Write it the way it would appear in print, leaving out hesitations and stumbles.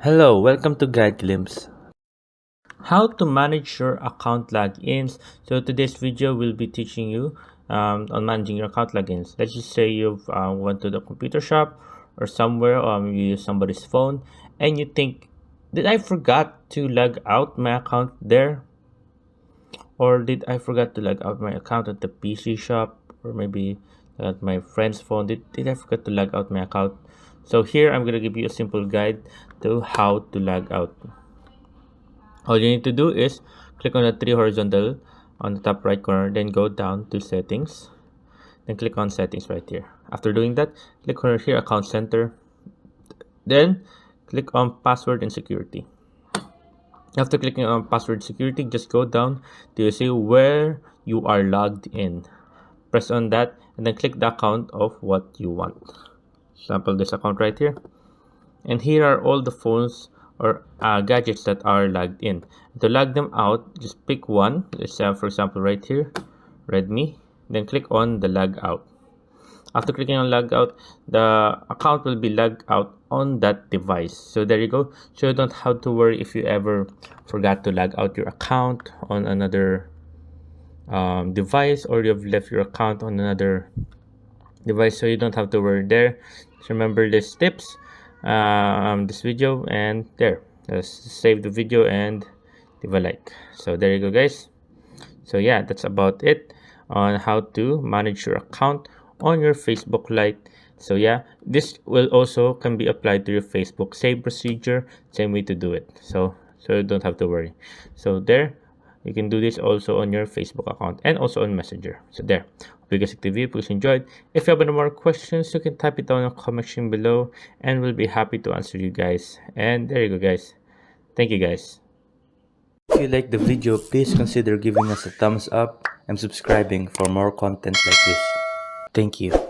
Hello, welcome to Guide Glimpse. How to manage your account logins. So today's video will be teaching you on managing your account logins. Let's just say you've went to the computer shop or somewhere, you use somebody's phone, and you think, did I forgot to log out my account there? Or did I forgot to log out my account at the PC shop? Or maybe at my friend's phone? Did I forget to log out my account? So here I'm gonna give you a simple guide to how to log out. All you need to do is click on the three horizontal on the top right corner, then go down to settings, then click on settings right here. After doing that, click on here account center, then click on password and security. After clicking on password security, just go down to see where you are logged in. Press on that and then click the account of what you want. Sample this account right here. And here are all the phones or gadgets that are logged in. To log them out, just pick one. Let's say, for example, right here, Redmi. Then click on the log out. After clicking on log out, the account will be logged out on that device. So there you go. So you don't have to worry if you ever forgot to log out your account on another device, or you've left your account on another device. So you don't have to worry there. So remember these tips, this video, and there. Just save the video and leave a like. So there you go, guys. So yeah, that's about it on how to manage your account on your Facebook Lite. So yeah, this will also can be applied to your Facebook same procedure, same way to do it. So you don't have to worry. So there, you can do this also on your Facebook account and also on Messenger. So there. Hope you guys like the video. Please enjoyed. If you have any more questions, you can type it down in the comment section below, and we'll be happy to answer you guys. And there you go, guys. Thank you, guys. If you like the video, please consider giving us a thumbs up and subscribing for more content like this. Thank you.